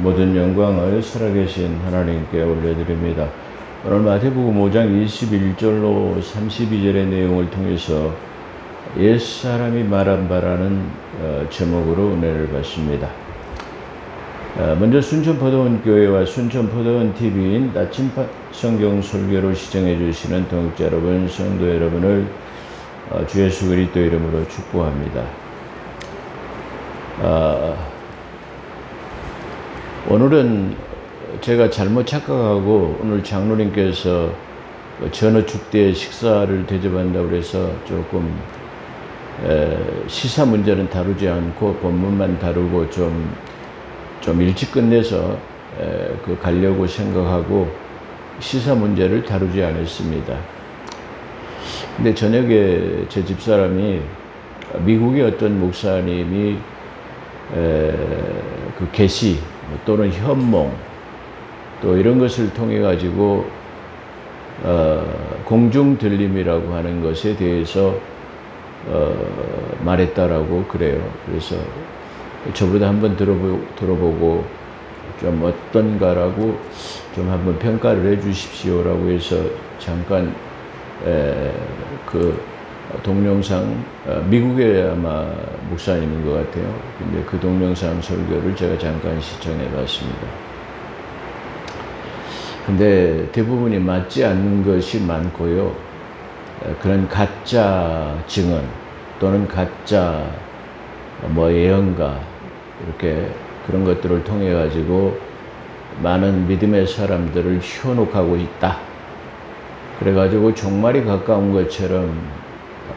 모든 영광을 살아계신 하나님께 올려드립니다. 오늘 마태복음 5장 21절로 32절의 내용을 통해서 옛사람이 말한 바라는 제목으로 은혜를 받습니다. 먼저 순천포도원교회와 순천포도원TV인 나침반 성경 설교를 시청해 주시는 동역자 여러분, 성도 여러분을 주 예수 그리스도 이름으로 축복합니다. 오늘은 제가 잘못 착각하고 오늘 장로님께서 전어 축제에 식사를 대접한다고 해서 조금 시사 문제는 다루지 않고 본문만 다루고 좀 일찍 끝내서 가려고 생각하고 시사 문제를 다루지 않았습니다. 근데 저녁에 제 집사람이 미국의 어떤 목사님이 그 계시 또는 현몽 또 이런 것을 통해 가지고 공중 들림이라고 하는 것에 대해서 말했다라고 그래요. 그래서 저보다 한번 들어보고 좀 어떤가라고 좀 한번 평가를 해 주십시오라고 해서 잠깐 그 동영상, 미국의 아마 목사님인 것 같아요. 근데 그 동영상 설교를 제가 잠깐 시청해 봤습니다. 근데 대부분이 맞지 않는 것이 많고요. 그런 가짜 증언 또는 가짜 예언가 이렇게 그런 것들을 통해 가지고 많은 믿음의 사람들을 현혹하고 있다. 그래 가지고 종말이 가까운 것처럼,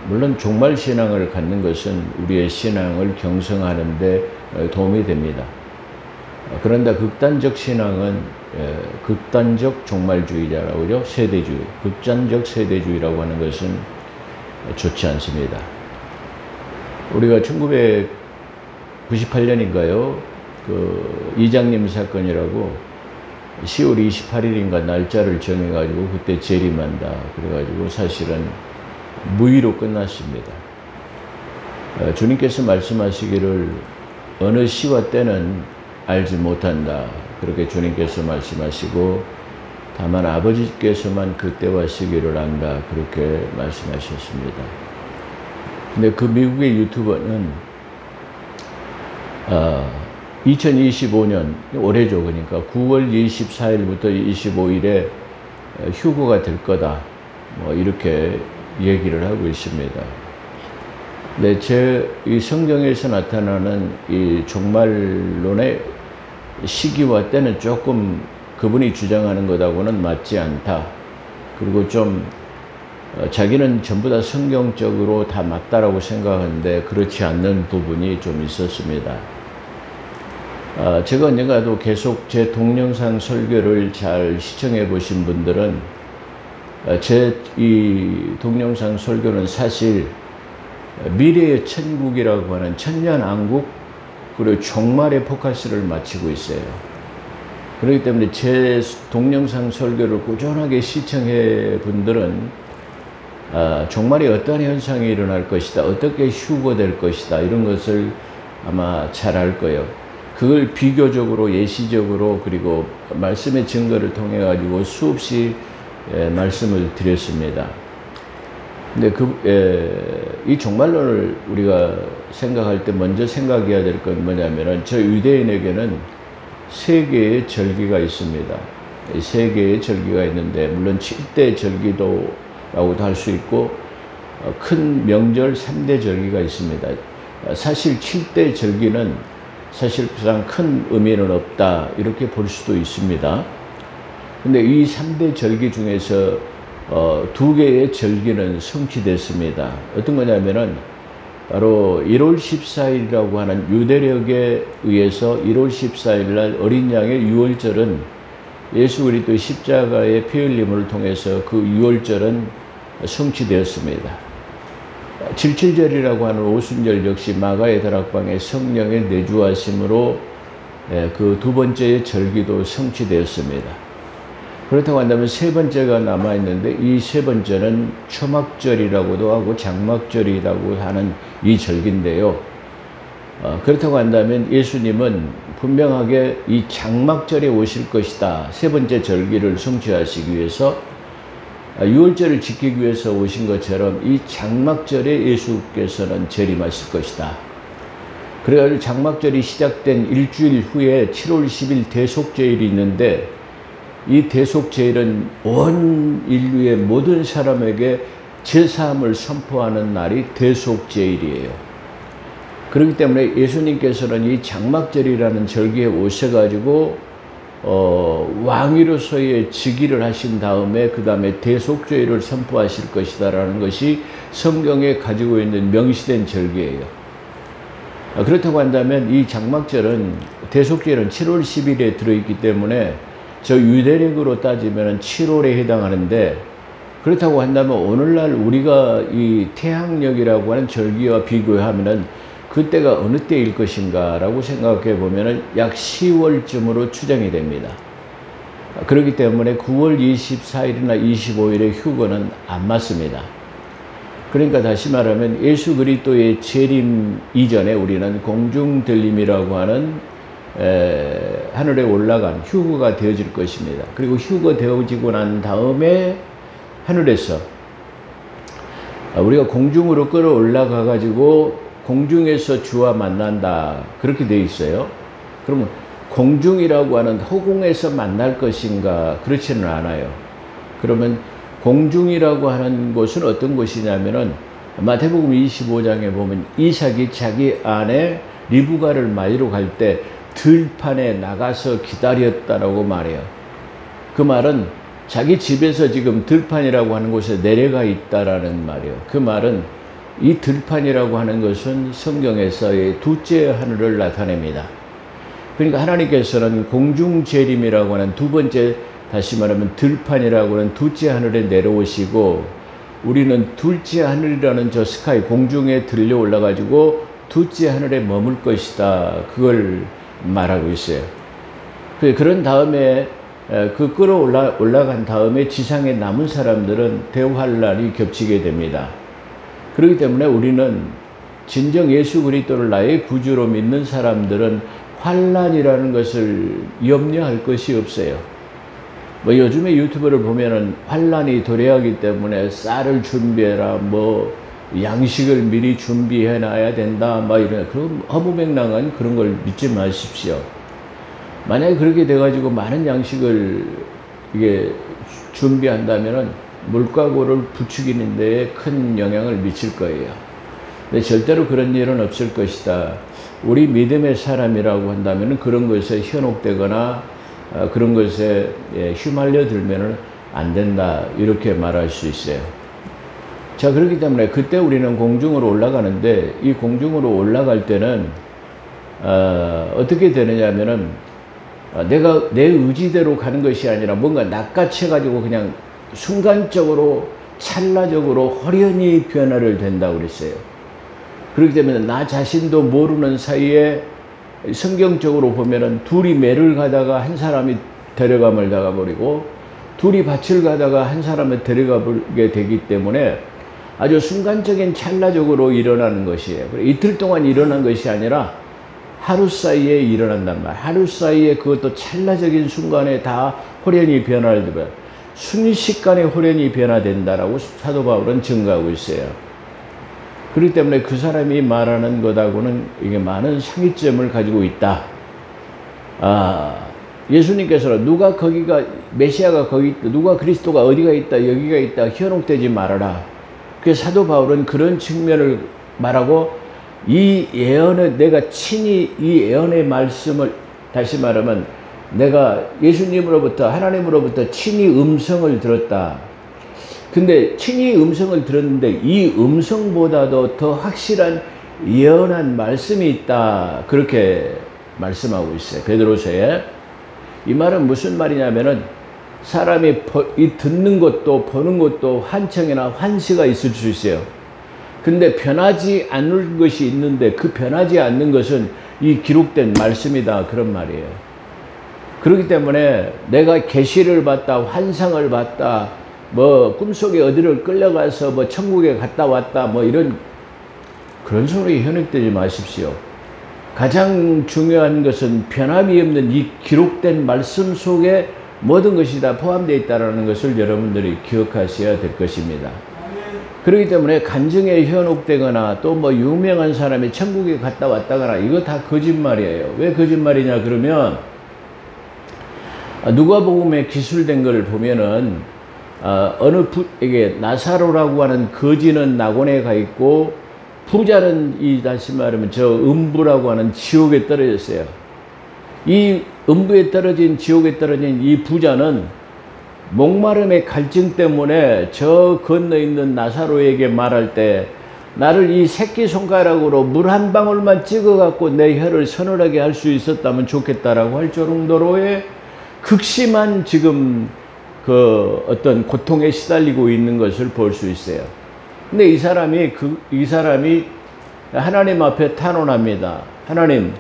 물론 종말 신앙을 갖는 것은 우리의 신앙을 경성하는 데 도움이 됩니다. 그런데 극단적 신앙은 극단적 종말주의자라고 그러죠. 세대주의, 극단적 세대주의라고 하는 것은 좋지 않습니다. 우리가 1998년인가요? 그 이장님 사건이라고 10월 28일인가 날짜를 정해가지고 그때 재림한다. 그래가지고 사실은 무의로 끝났습니다. 주님께서 말씀하시기를 어느 시와 때는 알지 못한다. 그렇게 주님께서 말씀하시고 다만 아버지께서만 그때와 시기를 안다. 그렇게 말씀하셨습니다. 근데 그 미국의 유튜버는 2025년, 올해죠. 그러니까 9월 24일부터 25일에 휴거가 될 거다. 이렇게 얘기를 하고 있습니다. 근데 이 성경에서 나타나는 이 종말론의 시기와 때는 조금 그분이 주장하는 것하고는 맞지 않다. 그리고 좀 자기는 전부 다 성경적으로 다 맞다라고 생각하는데 그렇지 않는 부분이 좀 있었습니다. 제가 언젠가도 계속 제 동영상 설교를 잘 시청해 보신 분들은 제 이 동영상 설교는 사실 미래의 천국이라고 하는 천년왕국 그리고 종말에 포커스를 맞추고 있어요. 그렇기 때문에 제 동영상 설교를 꾸준하게 시청해 분들은 종말에 어떤 현상이 일어날 것이다, 어떻게 휴거될 것이다, 이런 것을 아마 잘 알 거예요. 그걸 비교적으로 예시적으로 그리고 말씀의 증거를 통해 가지고 수없이 말씀을 드렸습니다. 근데 이 종말론을 우리가 생각할 때 먼저 생각해야 될 건 뭐냐면은 저 유대인에게는 세 개의 절기가 있습니다. 세 개의 절기가 있는데 물론 7대 절기도라고도 할 수 있고 큰 명절 3대 절기가 있습니다. 사실 7대 절기는 사실상 큰 의미는 없다 이렇게 볼 수도 있습니다. 근데 이 3대 절기 중에서 2개의 절기는 성취됐습니다. 어떤 거냐면은 바로 1월 14일이라고 하는 유대력에 의해서 1월 14일 날 어린 양의 유월절은 예수 그리스도의 십자가의 피 흘림을 통해서 그 유월절은 성취되었습니다. 질칠절이라고 하는 오순절 역시 마가의 다락방에 성령의 내주하심으로 그 두 번째의 절기도 성취되었습니다. 그렇다고 한다면 세 번째가 남아있는데 이 세 번째는 초막절이라고도 하고 장막절이라고 하는 이 절기인데요. 그렇다고 한다면 예수님은 분명하게 이 장막절에 오실 것이다. 세 번째 절기를 성취하시기 위해서 6월절을 지키기 위해서 오신 것처럼 이 장막절에 예수께서는 재림하실 것이다. 그래가지고 장막절이 시작된 일주일 후에 7월 10일 대속제일이 있는데 이 대속제일은 온 인류의 모든 사람에게 제사함을 선포하는 날이 대속제일이에요. 그렇기 때문에 예수님께서는 이 장막절이라는 절기에 오셔가지고 왕위로서의 즉위를 하신 다음에 그 다음에 대속죄를 선포하실 것이다 라는 것이 성경에 가지고 있는 명시된 절기예요. 그렇다고 한다면 이 장막절은 대속죄는 7월 10일에 들어있기 때문에 저 유대력으로 따지면 7월에 해당하는데, 그렇다고 한다면 오늘날 우리가 이 태양력이라고 하는 절기와 비교하면은 그때가 어느 때일 것인가 라고 생각해 보면 약 10월쯤으로 추정이 됩니다. 그렇기 때문에 9월 24일이나 25일의 휴거는 안 맞습니다. 그러니까 다시 말하면 예수 그리스도의 재림 이전에 우리는 공중들림이라고 하는 하늘에 올라간 휴거가 되어질 것입니다. 그리고 휴거 되어지고 난 다음에 하늘에서 우리가 공중으로 끌어올라가 가지고 공중에서 주와 만난다, 그렇게 되어 있어요. 그러면 공중이라고 하는 허공에서 만날 것인가? 그렇지는 않아요. 그러면 공중이라고 하는 곳은 어떤 곳이냐면은 마태복음 25장에 보면 이삭이 자기 아내 리브가를 맞으러 갈 때 들판에 나가서 기다렸다라고 말해요. 그 말은 자기 집에서 지금 들판이라고 하는 곳에 내려가 있다라는 말이에요. 그 말은 이 들판이라고 하는 것은 성경에서의 둘째 하늘을 나타냅니다. 그러니까 하나님께서는 공중재림이라고 하는 두 번째, 다시 말하면 들판이라고 하는 둘째 하늘에 내려오시고, 우리는 둘째 하늘이라는 저 스카이 공중에 들려 올라가지고 둘째 하늘에 머물 것이다, 그걸 말하고 있어요. 그런 다음에 그 올라간 다음에 지상에 남은 사람들은 대환란이 겹치게 됩니다. 그렇기 때문에 우리는 진정 예수 그리스도를 나의 구주로 믿는 사람들은 환란이라는 것을 염려할 것이 없어요. 뭐 요즘에 유튜브를 보면은 환란이 도래하기 때문에 쌀을 준비해라, 뭐 양식을 미리 준비해 놔야 된다, 막 이런 그런 허무맹랑한 그런 걸 믿지 마십시오. 만약에 그렇게 돼가지고 많은 양식을 이게 준비한다면은 물가고를 부추기는 데에 큰 영향을 미칠 거예요. 근데 절대로 그런 일은 없을 것이다. 우리 믿음의 사람이라고 한다면 그런 것에 현혹되거나 그런 것에 휘말려 들면 안 된다, 이렇게 말할 수 있어요. 자, 그렇기 때문에 그때 우리는 공중으로 올라가는데, 이 공중으로 올라갈 때는 어떻게 되느냐 하면은 내가 내 의지대로 가는 것이 아니라 뭔가 낚아채 가지고 그냥 순간적으로 찰나적으로 호련히 변화를 된다고 그랬어요. 그렇기 때문에 나 자신도 모르는 사이에 성경적으로 보면은 둘이 매를 가다가 한 사람이 데려감을 당해버리고, 둘이 밭을 가다가 한 사람을 데려가게 되기 때문에 아주 순간적인 찰나적으로 일어나는 것이에요. 이틀 동안 일어난 것이 아니라 하루 사이에 일어난단 말이에요. 하루 사이에 그것도 찰나적인 순간에 다 호련히 변화를 줘요. 순식간에 호련히 변화된다라고 사도 바울은 증거하고 있어요. 그렇기 때문에 그 사람이 말하는 것하고는 이게 많은 상이점을 가지고 있다. 예수님께서는 누가 거기가 메시아가 거기 있다, 누가 그리스도가 어디가 있다, 여기가 있다, 현혹되지 말아라. 그래서 사도 바울은 그런 측면을 말하고, 이 예언을 내가 친히 이 예언의 말씀을, 다시 말하면 내가 예수님으로부터, 하나님으로부터 친히 음성을 들었다. 근데 친히 음성을 들었는데 이 음성보다도 더 확실한 예언한 말씀이 있다, 그렇게 말씀하고 있어요, 베드로서에. 이 말은 무슨 말이냐면은 사람이 이 듣는 것도 보는 것도 환청이나 환시가 있을 수 있어요. 근데 변하지 않는 것이 있는데 그 변하지 않는 것은 이 기록된 말씀이다, 그런 말이에요. 그렇기 때문에 내가 계시를 봤다, 환상을 봤다, 뭐 꿈속에 어디를 끌려가서 뭐 천국에 갔다 왔다, 뭐 이런 그런 소리에 현혹되지 마십시오. 가장 중요한 것은 변함이 없는 이 기록된 말씀 속에 모든 것이 다 포함되어 있다는 것을 여러분들이 기억하셔야 될 것입니다. 그렇기 때문에 간증에 현혹되거나 또 뭐 유명한 사람이 천국에 갔다 왔다거나 이거 다 거짓말이에요. 왜 거짓말이냐 그러면 누가복음에 기술된 걸 보면은 어느 이게 나사로라고 하는 거지는 낙원에 가 있고 부자는 다시 말하면 저 음부라고 하는 지옥에 떨어졌어요. 이 음부에 떨어진 지옥에 떨어진 이 부자는 목마름의 갈증 때문에 저 건너 있는 나사로에게 말할 때 나를 이 새끼손가락으로 물 한 방울만 찍어 갖고 내 혀를 서늘하게 할 수 있었다면 좋겠다라고 할 정도로의 극심한 지금 그 어떤 고통에 시달리고 있는 것을 볼 수 있어요. 근데 이 사람이 하나님 앞에 탄원합니다. 하나님,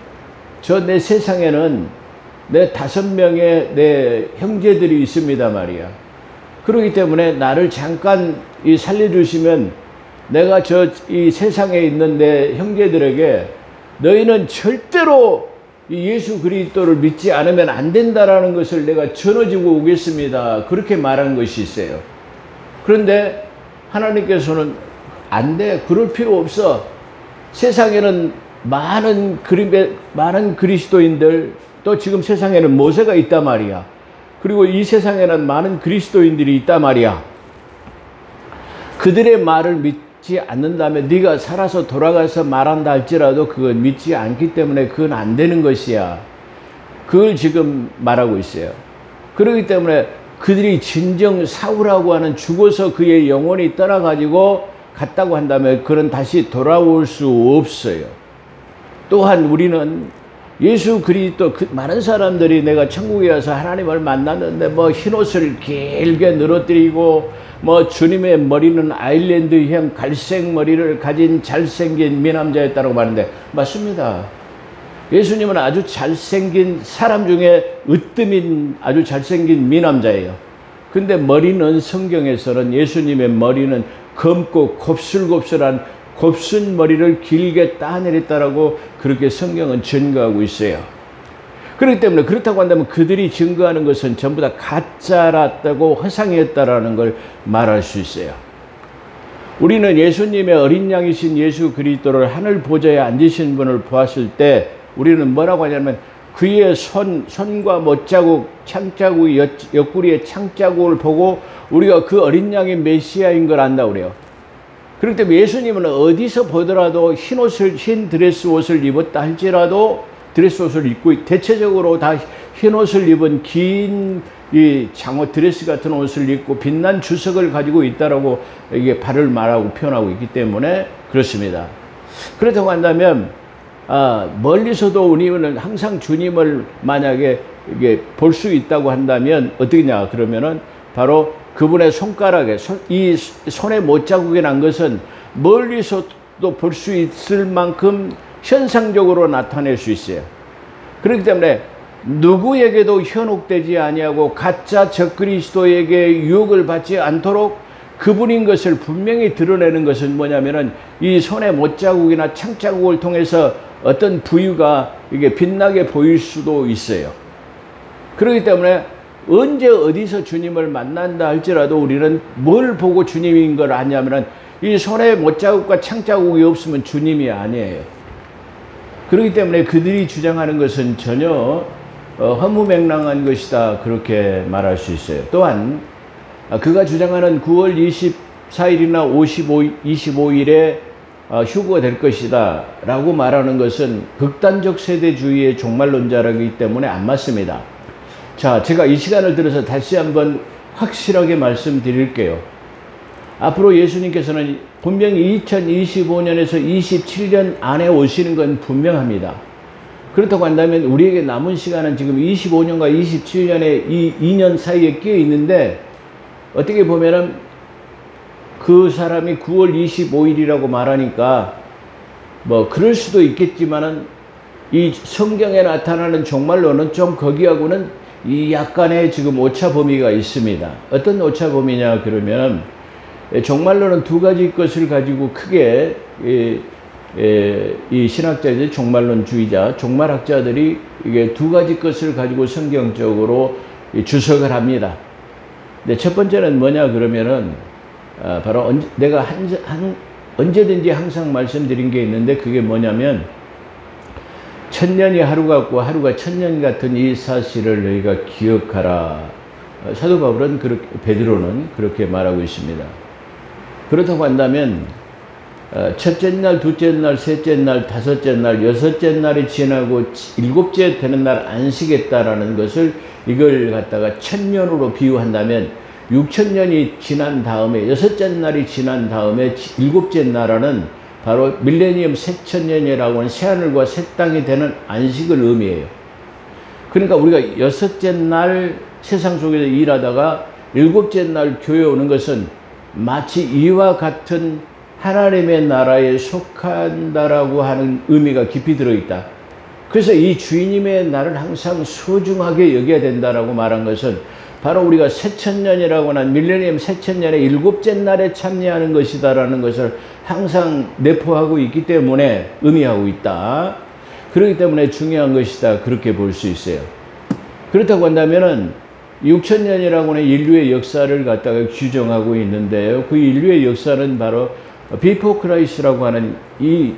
내 세상에는 내 5명의 내 형제들이 있습니다 말이야. 그렇기 때문에 나를 잠깐 살려주시면 내가 이 세상에 있는 내 형제들에게 너희는 절대로 예수 그리스도를 믿지 않으면 안 된다라는 것을 내가 전해주고 오겠습니다. 그렇게 말한 것이 있어요. 그런데 하나님께서는 안 돼. 그럴 필요 없어. 세상에는 많은 그리스도인들, 또 지금 세상에는 모세가 있단 말이야. 그리고 이 세상에는 많은 그리스도인들이 있단 말이야. 그들의 말을 믿지 않는다면 네가 살아서 돌아가서 말한다 할지라도 그건 믿지 않기 때문에 그건 안 되는 것이야. 그걸 지금 말하고 있어요. 그렇기 때문에 그들이 진정 사울하고 하는 죽어서 그의 영혼이 떠나가지고 갔다고 한다면 그는 다시 돌아올 수 없어요. 또한 우리는 예수 그리스도 많은 사람들이 내가 천국에 와서 하나님을 만났는데 뭐 흰옷을 길게 늘어뜨리고 뭐 주님의 머리는 아일랜드형 갈색 머리를 가진 잘생긴 미남자였다고 하는데 맞습니다. 예수님은 아주 잘생긴 사람 중에 으뜸인 아주 잘생긴 미남자예요. 근데 머리는 성경에서는 예수님의 머리는 검고 곱슬곱슬한 곱순 머리를 길게 따내렸다라고 그렇게 성경은 증거하고 있어요. 그렇기 때문에 그렇다고 한다면 그들이 증거하는 것은 전부 다 가짜랐다고 허상이었다라는 걸 말할 수 있어요. 우리는 예수님의 어린 양이신 예수 그리스도를 하늘 보좌에 앉으신 분을 보았을 때 우리는 뭐라고 하냐면 그의 손과 못자국, 창자국, 옆구리의 창자국을 보고 우리가 그 어린 양의 메시아인 걸 안다고 그래요. 그렇기 때문에 예수님은 어디서 보더라도 흰 드레스 옷을 입었다 할지라도 드레스 옷을 입고 대체적으로 다 흰 옷을 입은 긴 이 장어 드레스 같은 옷을 입고 빛난 주석을 가지고 있다라고 이게 발을 말하고 표현하고 있기 때문에 그렇습니다. 그렇다고 한다면 멀리서도 우리는 항상 주님을 만약에 이게 볼 수 있다고 한다면 어떻게냐 그러면은 바로 그분의 손가락에 이 손에 못자국이 난 것은 멀리서도 볼 수 있을 만큼 현상적으로 나타낼 수 있어요. 그렇기 때문에 누구에게도 현혹되지 아니하고 가짜 적그리스도에게 유혹을 받지 않도록 그분인 것을 분명히 드러내는 것은 뭐냐면은 이 손에 못자국이나 창자국을 통해서 어떤 부위가 이게 빛나게 보일 수도 있어요. 그렇기 때문에 언제 어디서 주님을 만난다 할지라도 우리는 뭘 보고 주님인 걸 아냐면은 이 손에 못자국과 창자국이 없으면 주님이 아니에요. 그렇기 때문에 그들이 주장하는 것은 전혀 허무맹랑한 것이다 그렇게 말할 수 있어요. 또한 그가 주장하는 9월 24일이나 25일에 휴거가 될 것이다 라고 말하는 것은 극단적 세대주의의 종말론자라기 때문에 안 맞습니다. 자, 제가 이 시간을 들어서 다시 한번 확실하게 말씀드릴게요. 앞으로 예수님께서는 분명히 2025년에서 27년 안에 오시는 건 분명합니다. 그렇다고 한다면 우리에게 남은 시간은 지금 25년과 27년의 이 2년 사이에 끼어 있는데 어떻게 보면은 그 사람이 9월 25일이라고 말하니까 뭐 그럴 수도 있겠지만은 이 성경에 나타나는 종말론은 좀 거기하고는 이 약간의 지금 오차 범위가 있습니다. 어떤 오차 범위냐 그러면 종말론은 두 가지 것을 가지고 크게 이 신학자들, 종말론주의자, 종말학자들이 이게 두 가지 것을 가지고 성경적으로 주석을 합니다. 근데 첫 번째는 뭐냐 그러면은 바로 내가 언제든지 항상 말씀드린 게 있는데, 그게 뭐냐면 천년이 하루 같고 하루가 천년 같은 이 사실을 너희가 기억하라. 사도 바울은 베드로는 그렇게 말하고 있습니다. 그렇다고 한다면 첫째 날, 둘째 날, 셋째 날, 다섯째 날, 여섯째 날이 지나고 일곱째 되는 날 안식했다라는 것을, 이걸 갖다가 천년으로 비유한다면 6천년이 지난 다음에, 여섯째 날이 지난 다음에 일곱째 나라는 바로 밀레니엄 새천년이라고 하는 새하늘과 새 땅이 되는 안식을 의미해요. 그러니까 우리가 여섯째 날 세상 속에서 일하다가 일곱째 날 교회 오는 것은 마치 이와 같은 하나님의 나라에 속한다라고 하는 의미가 깊이 들어있다. 그래서 이 주인님의 날을 항상 소중하게 여겨야 된다라고 말한 것은 바로 우리가 새천년이라고 하는 밀레니엄 새천년의 일곱째 날에 참여하는 것이다라는 것을 항상 내포하고 있기 때문에 의미하고 있다. 그렇기 때문에 중요한 것이다. 그렇게 볼 수 있어요. 그렇다고 한다면은 6천년이라고 하는 인류의 역사를 갖다가 규정하고 있는데요. 그 인류의 역사는 바로 비포 크라이스라고 하는 이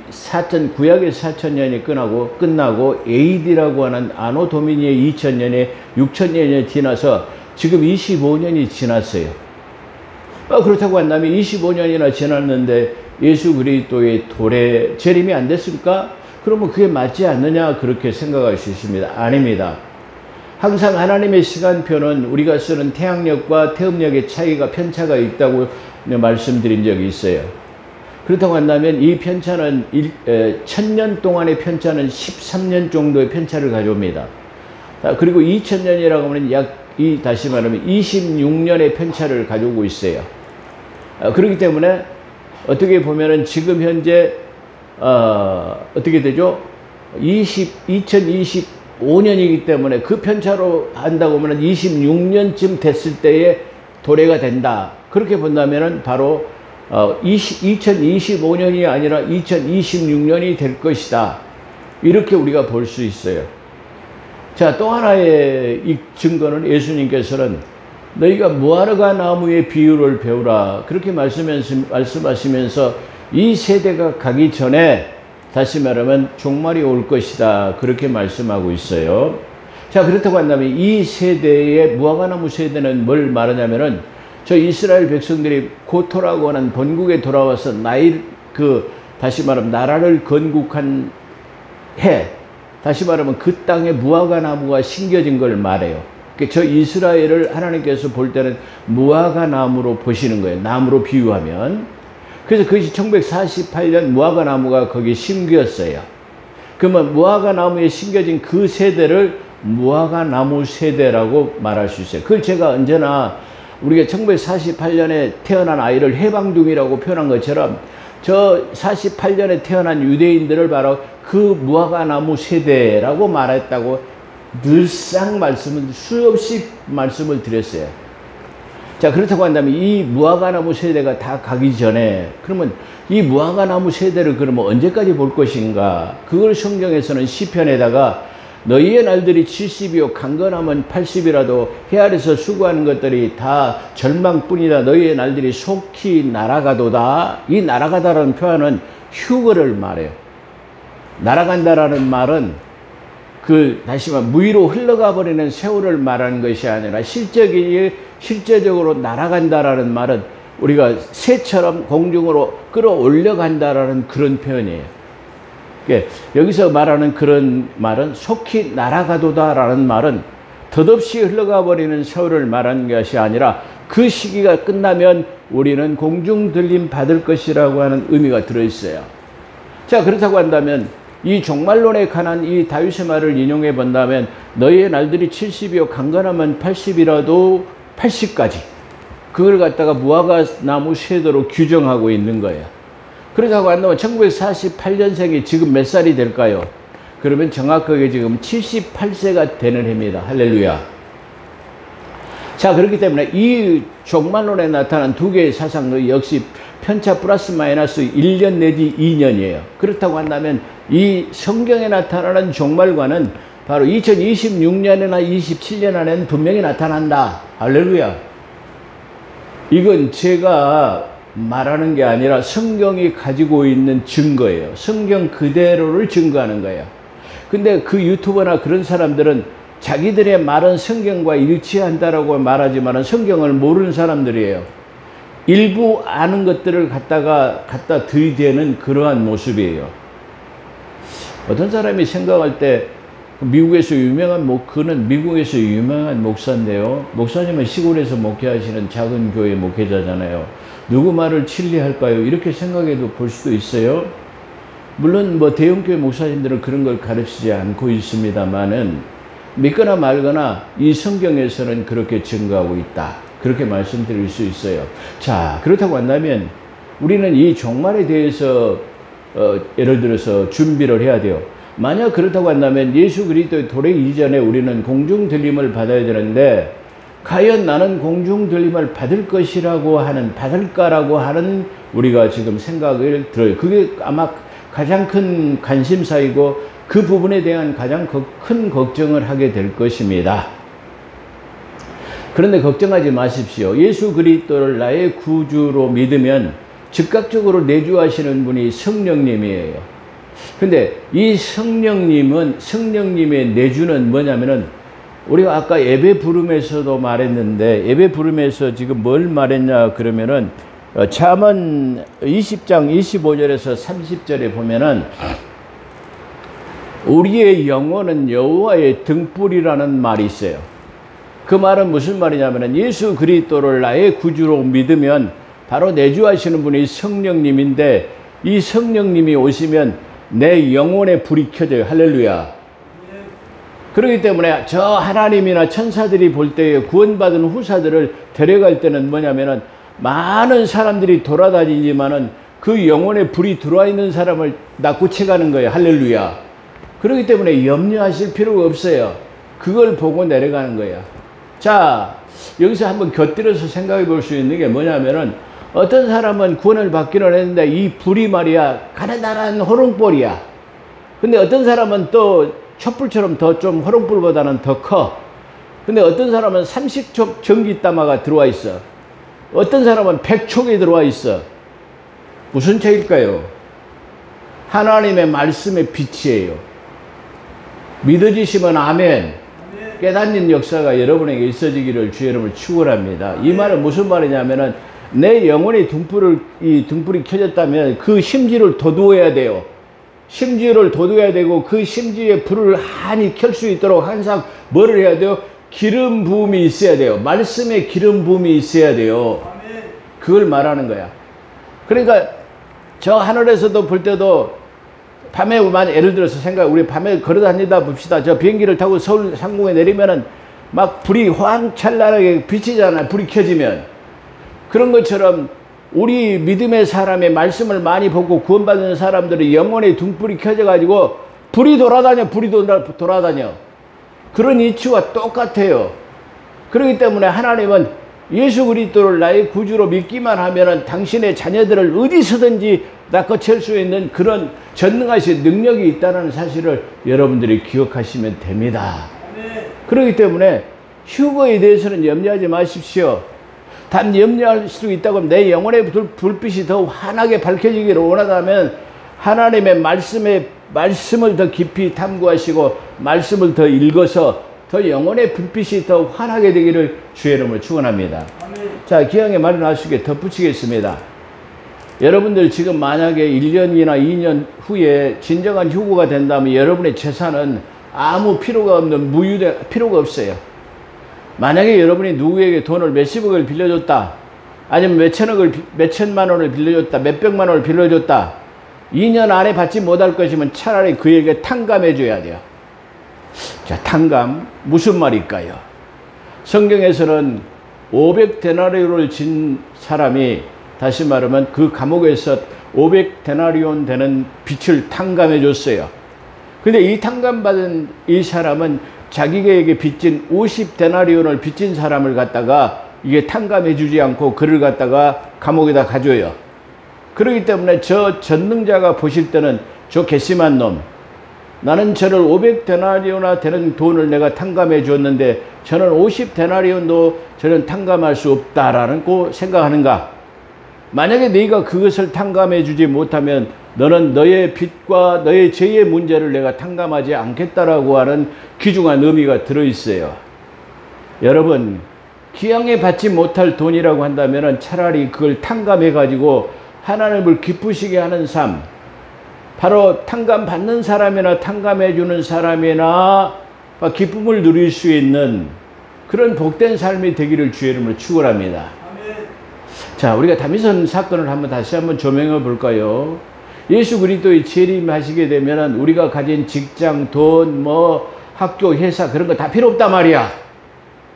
구약의 4천년이 끝나고 AD라고 하는 아노 도미니의 2천년에 6천년이 지나서 지금 25년이 지났어요. 그렇다고 한다면 25년이나 지났는데 예수 그리스도의 돌에 재림이 안 됐을까? 그러면 그게 맞지 않느냐? 그렇게 생각할 수 있습니다. 아닙니다. 항상 하나님의 시간표는 우리가 쓰는 태양력과 태음력의 편차가 있다고 말씀드린 적이 있어요. 그렇다고 한다면 이 편차는 1000년 동안의 편차는 13년 정도의 편차를 가져옵니다. 그리고 2000년이라고 하면 다시 말하면 26년의 편차를 가져오고 있어요. 그렇기 때문에 어떻게 보면은 지금 현재 어떻게 되죠? 2025년이기 때문에 그 편차로 한다고 하면 26년쯤 됐을 때에 도래가 된다. 그렇게 본다면은 바로 2025년이 아니라 2026년이 될 것이다. 이렇게 우리가 볼 수 있어요. 자, 또 하나의 이 증거는 예수님께서는 너희가 무화과 나무의 비유를 배우라. 그렇게 말씀하시면서 이 세대가 가기 전에 다시 말하면 종말이 올 것이다. 그렇게 말씀하고 있어요. 자, 그렇다고 한다면 이 세대의 무화과나무 세대는 뭘 말하냐면은 저 이스라엘 백성들이 고토라고 하는 본국에 돌아와서 다시 말하면 나라를 건국한 해, 다시 말하면 그 땅에 무화과나무가 심겨진 걸 말해요. 저 이스라엘을 하나님께서 볼 때는 무화과나무로 보시는 거예요. 나무로 비유하면. 그래서 그것이 1948년 무화과나무가 거기 심겼어요. 그러면 무화과나무에 심겨진 그 세대를 무화과나무 세대라고 말할 수 있어요. 그걸 제가 언제나 우리가 1948년에 태어난 아이를 해방둥이라고 표현한 것처럼 저 48년에 태어난 유대인들을 바로 그 무화과나무 세대라고 말했다고 늘상 수없이 말씀을 드렸어요. 자, 그렇다고 한다면 이 무화과나무 세대가 다 가기 전에 그러면 이 무화과나무 세대를 그러면 언제까지 볼 것인가? 그걸 성경에서는 시편에다가 너희의 날들이 70이요 강건하면 80이라도 해 아래서 수고하는 것들이 다 절망뿐이다. 너희의 날들이 속히 날아가도다. 이 날아가다라는 표현은 휴거를 말해요. 날아간다라는 말은 다시 말하면 무위로 흘러가 버리는 세월을 말하는 것이 아니라 실제적으로 날아간다라는 말은 우리가 새처럼 공중으로 끌어올려 간다라는 그런 표현이에요. 여기서 말하는 그런 말은 속히 날아가도다라는 말은 덧없이 흘러가 버리는 세월을 말하는 것이 아니라 그 시기가 끝나면 우리는 공중 들림 받을 것이라고 하는 의미가 들어있어요. 자, 그렇다고 한다면 이 종말론에 관한 이 다윗의 말을 인용해 본다면 너희의 날들이 70이요 강건하면 80이라도 80까지 그걸 갖다가 무화과나무 세대로 규정하고 있는 거예요. 그렇다고 한다면 1948년생이 지금 몇 살이 될까요? 그러면 정확하게 지금 78세가 되는 해입니다. 할렐루야. 자, 그렇기 때문에 이 종말론에 나타난 두 개의 사상 역시 편차 플러스 마이너스 1년 내지 2년이에요. 그렇다고 한다면 이 성경에 나타나는 종말과는 바로 2026년이나 27년 안에는 분명히 나타난다. 할렐루야. 이건 제가 말하는 게 아니라 성경이 가지고 있는 증거예요. 성경 그대로를 증거하는 거예요. 근데 그 유튜버나 그런 사람들은 자기들의 말은 성경과 일치한다라고 말하지만 성경을 모르는 사람들이에요. 일부 아는 것들을 갖다 들이대는 그러한 모습이에요. 어떤 사람이 생각할 때 미국에서 그는 미국에서 유명한 목사인데요. 목사님은 시골에서 목회하시는 작은 교회 목회자잖아요. 누구 말을 진리할까요? 이렇게 생각해도 볼 수도 있어요. 물론 뭐 대형교회 목사님들은 그런 걸 가르치지 않고 있습니다만은 믿거나 말거나 이 성경에서는 그렇게 증거하고 있다. 그렇게 말씀드릴 수 있어요. 자, 그렇다고 한다면 우리는 이 종말에 대해서 예를 들어서 준비를 해야 돼요. 만약 그렇다고 한다면 예수 그리스도의 도래 이전에 우리는 공중 들림을 받아야 되는데 과연 나는 공중 들림을 받을까라고 하는 우리가 지금 생각을 들어요. 그게 아마 가장 큰 관심사이고 그 부분에 대한 가장 큰 걱정을 하게 될 것입니다. 그런데 걱정하지 마십시오. 예수 그리스도를 나의 구주로 믿으면 즉각적으로 내주하시는 분이 성령님이에요. 근데 이 성령님의 내주는 뭐냐면은 우리가 아까 예배 부름에서도 말했는데 예배 부름에서 지금 뭘 말했냐 그러면은 잠언 20장 25절에서 30절에 보면은 우리의 영혼은 여호와의 등불이라는 말이 있어요. 그 말은 무슨 말이냐면은 예수 그리스도를 나의 구주로 믿으면 바로 내주하시는 분이 성령님인데 이 성령님이 오시면 내 영혼의 불이 켜져요. 할렐루야. 그렇기 때문에 저 하나님이나 천사들이 볼 때에 구원받은 후사들을 데려갈 때는 뭐냐면은 많은 사람들이 돌아다니지만은 그 영혼의 불이 들어와 있는 사람을 낚고채 가는 거예요. 할렐루야. 그렇기 때문에 염려하실 필요가 없어요. 그걸 보고 내려가는 거야. 자, 여기서 한번 곁들여서 생각해 볼 수 있는 게 뭐냐면은 어떤 사람은 구원을 받기는 했는데 이 불이 말이야 가느다란 호롱불이야. 근데 어떤 사람은 또 촛불처럼 더 좀 호롱불보다는 더 커. 근데 어떤 사람은 30촉 전기다마가 들어와 있어. 어떤 사람은 100촉이 들어와 있어. 무슨 차이일까요? 하나님의 말씀의 빛이에요. 믿어지시면 아멘. 깨닫는 역사가 여러분에게 있어지기를 주 여러분을 축원합니다. 이 말은 무슨 말이냐면은 내 영혼의 등불이 켜졌다면 그 심지를 돋우어야 돼요. 심지를 돋워야 되고 그 심지에 불을 한이 켤 수 있도록 항상 뭐를 해야 돼요? 기름 부음이 있어야 돼요. 말씀에 기름 부음이 있어야 돼요. 그걸 말하는 거야. 그러니까 저 하늘에서도 볼 때도 밤에 예를 들어서 우리 밤에 걸어 다니다 봅시다. 저 비행기를 타고 서울 상공에 내리면은 막 불이 황찬란하게 비치잖아요. 불이 켜지면. 그런 것처럼 우리 믿음의 사람의 말씀을 많이 보고 구원받는 사람들의 영혼의 등불이 켜져가지고 불이 돌아다녀. 그런 이치와 똑같아요. 그렇기 때문에 하나님은 예수 그리스도를 나의 구주로 믿기만 하면은 당신의 자녀들을 어디서든지 낚아챌 수 있는 그런 전능하신 능력이 있다는 사실을 여러분들이 기억하시면 됩니다. 그렇기 때문에 휴거에 대해서는 염려하지 마십시오. 단 염려할 수 있다고 하면 내 영혼의 불빛이 더 환하게 밝혀지기를 원하다면 하나님의 말씀을 더 깊이 탐구하시고 말씀을 더 읽어서 더 영혼의 불빛이 더 환하게 되기를 주의 이름으로 축원합니다. 자, 기왕에 말을 나누시게 덧붙이겠습니다. 여러분들 지금 만약에 1년이나 2년 후에 진정한 휴거가 된다면 여러분의 재산은 아무 필요가 없는 필요가 없어요. 만약에 여러분이 누구에게 돈을 몇십억을 빌려줬다, 아니면 몇천만 원을 빌려줬다, 몇백만 원을 빌려줬다, 2년 안에 받지 못할 것이면 차라리 그에게 탕감해 줘야 돼요. 자, 탕감 무슨 말일까요? 성경에서는 500데나리온을 진 사람이 다시 말하면 그 감옥에서 500데나리온 되는 빚을 탕감해 줬어요. 근데 이 탕감받은 이 사람은 자기에게 빚진 50데나리온을 빚진 사람을 갖다가 이게 탕감해 주지 않고 그를 갖다가 감옥에다 가줘요. 그렇기 때문에 저 전능자가 보실 때는 저 괘씸한 놈, 나는 저를 500데나리온이나 되는 돈을 내가 탕감해 줬는데 저는 50데나리온도 저는 탕감할 수 없다라는 거 생각하는가? 만약에 네가 그것을 탕감해 주지 못하면 너는 너의 빚과 너의 죄의 문제를 내가 탕감하지 않겠다라고 하는 귀중한 의미가 들어있어요. 여러분, 기양에 받지 못할 돈이라고 한다면 차라리 그걸 탕감해 가지고 하나님을 기쁘시게 하는 삶, 바로 탕감 받는 사람이나 탕감해 주는 사람이나 기쁨을 누릴 수 있는 그런 복된 삶이 되기를 주의 이름으로 축원합니다. 자, 우리가 다윗선 사건을 다시 한번 조명해 볼까요? 예수 그리스도의 재림하시게 되면 우리가 가진 직장, 돈, 학교, 회사 그런 거 다 필요 없단 말이야.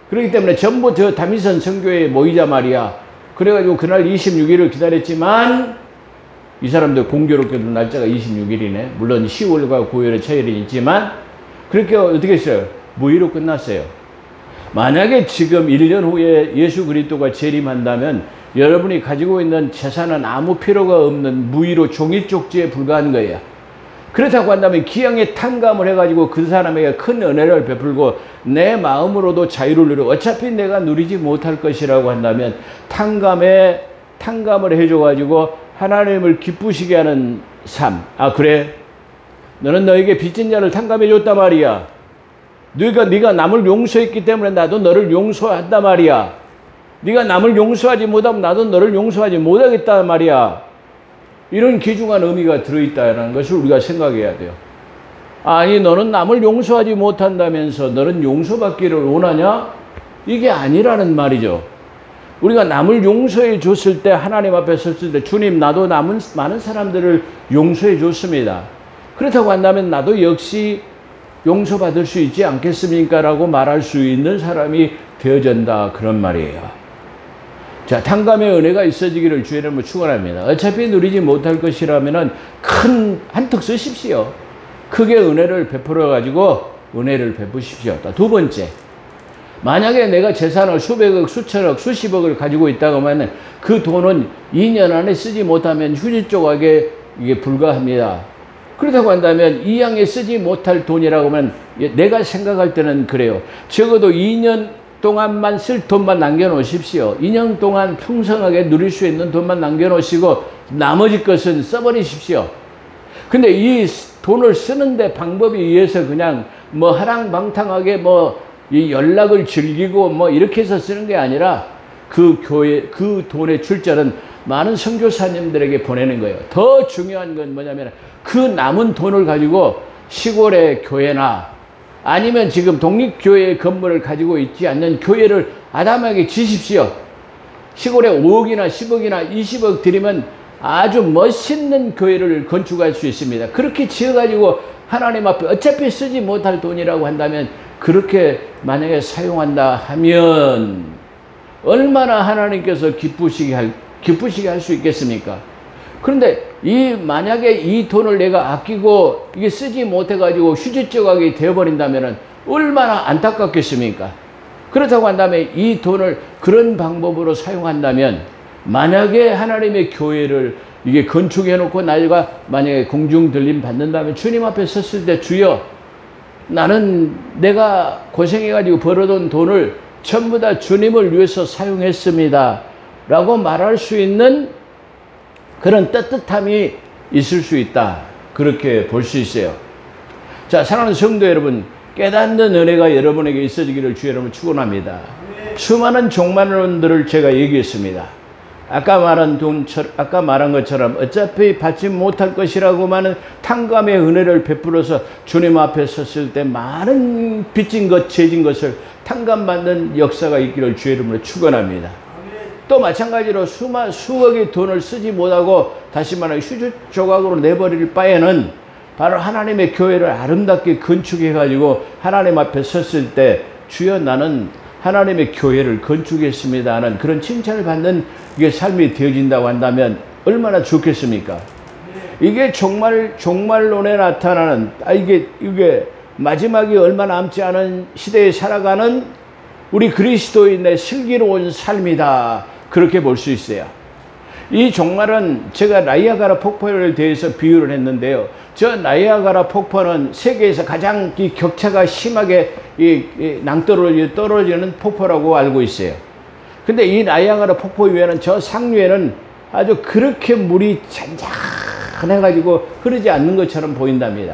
그렇기 때문에 전부 저 다윗선 선교회에 모이자 말이야. 그래가지고 그날 26일을 기다렸지만 이 사람들 공교롭게도 날짜가 26일이네. 물론 10월과 9월의 차이는 있지만 그렇게 어떻게 했어요? 무의로 끝났어요. 만약에 지금 1년 후에 예수 그리스도가 재림한다면 여러분이 가지고 있는 재산은 아무 필요가 없는 무의로 종이 쪽지에 불과한 거예요. 그렇다고 한다면 기양에 탕감을 해가지고 그 사람에게 큰 은혜를 베풀고 내 마음으로도 자유를 누리고 어차피 내가 누리지 못할 것이라고 한다면 탕감을 해줘가지고 하나님을 기쁘시게 하는 삶. 아, 그래? 너는 너에게 빚진 자를 탕감해 줬단 말이야. 네가 남을 용서했기 때문에 나도 너를 용서한단 말이야. 네가 남을 용서하지 못하면 나도 너를 용서하지 못하겠단 말이야. 이런 귀중한 의미가 들어있다는 것을 우리가 생각해야 돼요. 아니, 너는 남을 용서하지 못한다면서 너는 용서받기를 원하냐? 이게 아니라는 말이죠. 우리가 남을 용서해 줬을 때, 하나님 앞에 섰을 때, 주님, 나도 많은 사람들을 용서해 줬습니다. 그렇다고 한다면 나도 역시 용서받을 수 있지 않겠습니까? 라고 말할 수 있는 사람이 되어진다. 그런 말이에요. 자, 탕감의 은혜가 있어지기를 주의 이름으로 축원합니다. 어차피 누리지 못할 것이라면 큰 한턱 쓰십시오. 크게 은혜를 베풀어 가지고 은혜를 베푸십시오. 두 번째, 만약에 내가 재산을 수백억, 수천억, 수십억을 가지고 있다고 하면 그 돈은 2년 안에 쓰지 못하면 휴지 조각에 이게 불과합니다. 그렇다고 한다면 이 양에 쓰지 못할 돈이라고 하면 내가 생각할 때는 그래요. 적어도 2년 동안만 쓸 돈만 남겨놓으십시오. 2년 동안 풍성하게 누릴 수 있는 돈만 남겨놓으시고 나머지 것은 써버리십시오. 근데 이 돈을 쓰는데 방법에 의해서 그냥 하랑방탕하게 이 연락을 즐기고 이렇게 해서 쓰는 게 아니라 그 돈의 출자는 많은 선교사님들에게 보내는 거예요. 더 중요한 건 뭐냐면 그 남은 돈을 가지고 시골의 교회나 아니면 지금 독립교회의 건물을 가지고 있지 않는 교회를 아담하게 지십시오. 시골에 5억이나 10억이나 20억 드리면 아주 멋있는 교회를 건축할 수 있습니다. 그렇게 지어가지고 하나님 앞에 어차피 쓰지 못할 돈이라고 한다면 그렇게 만약에 사용한다 하면 얼마나 하나님께서 기쁘시게 할 수 있겠습니까? 그런데 만약에 이 돈을 내가 아끼고 이게 쓰지 못해가지고 휴지 조각이 되어버린다면 얼마나 안타깝겠습니까? 그렇다고 한다면 이 돈을 그런 방법으로 사용한다면 만약에 하나님의 교회를 이게 건축해놓고 나이가 만약에 공중 들림 받는다면 주님 앞에 섰을 때 주여, 나는 내가 고생해가지고 벌어둔 돈을 전부 다 주님을 위해서 사용했습니다 라고 말할 수 있는 그런 떳떳함이 있을 수 있다. 그렇게 볼 수 있어요. 자, 사랑하는 성도 여러분, 깨닫는 은혜가 여러분에게 있어지기를 주의 이름으로 축원합니다. 수많은 종말론들을 제가 얘기했습니다. 아까 말한 것처럼 어차피 받지 못할 것이라고만은 탕감의 은혜를 베풀어서 주님 앞에 섰을 때 많은 빚진 것, 죄진 것을 탕감받는 역사가 있기를 주의 이름으로 축원합니다. 또 마찬가지로 수억의 돈을 쓰지 못하고 다시 말하면 휴지 조각으로 내버릴 바에는 바로 하나님의 교회를 아름답게 건축해가지고 하나님 앞에 섰을 때 주여, 나는 하나님의 교회를 건축했습니다 하는 그런 칭찬을 받는 이게 삶이 되어진다고 한다면 얼마나 좋겠습니까? 이게 종말론에 나타나는 이게 마지막이 얼마 남지 않은 시대에 살아가는 우리 그리스도인의 슬기로운 삶이다. 그렇게 볼 수 있어요. 이 종말은 제가 나이아가라 폭포를 대해서 비유를 했는데요. 저 나이아가라 폭포는 세계에서 가장 이 격차가 심하게 낭떠러지 떨어지는 폭포라고 알고 있어요. 근데 이 나이아가라 폭포 위에는 저 상류에는 아주 그렇게 물이 잔잔해가지고 흐르지 않는 것처럼 보인답니다.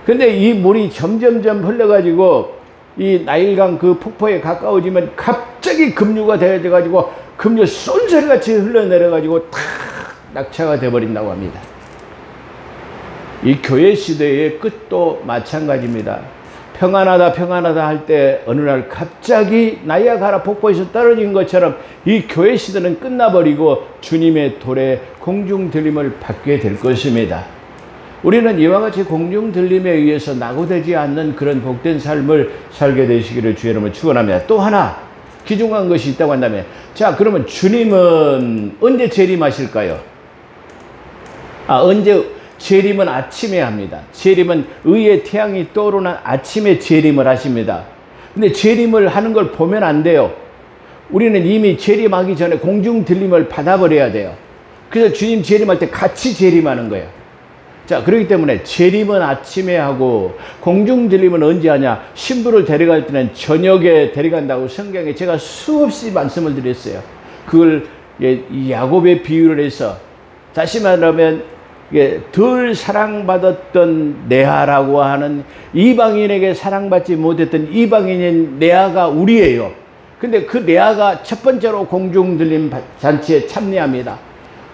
근데 이 물이 점점점 흘러가지고 이 나일강 그 폭포에 가까워지면 갑자기 급류가 되어가지고 급류 쏜소리같이 흘러내려가지고 탁 낙차가 되어버린다고 합니다. 이 교회 시대의 끝도 마찬가지입니다. 평안하다 평안하다 할 때 어느 날 갑자기 나이아가라 폭포에서 떨어진 것처럼 이 교회 시대는 끝나버리고 주님의 돌에 공중 들림을 받게 될 것입니다. 우리는 이와 같이 공중 들림에 의해서 낙오되지 않는 그런 복된 삶을 살게 되시기를 주의 이름으로 축원합니다. 또 하나 귀중한 것이 있다고 한다면, 자, 그러면 주님은 언제 재림하실까요? 언제 재림은 아침에 합니다. 재림은 의의 태양이 떠오르는 아침에 재림을 하십니다. 근데 재림을 하는 걸 보면 안 돼요. 우리는 이미 재림하기 전에 공중 들림을 받아버려야 돼요. 그래서 주님 재림할 때 같이 재림하는 거예요. 자, 그렇기 때문에 재림은 아침에 하고 공중 들림은 언제 하냐? 신부를 데려갈 때는 저녁에 데려간다고 성경에 제가 수없이 말씀을 드렸어요. 그걸 야곱의 비유를 해서, 다시 말하면 덜 사랑받았던 레아라고 하는 이방인에게 사랑받지 못했던 이방인인 레아가 우리예요. 근데 그 레아가 첫 번째로 공중 들림 잔치에 참여합니다.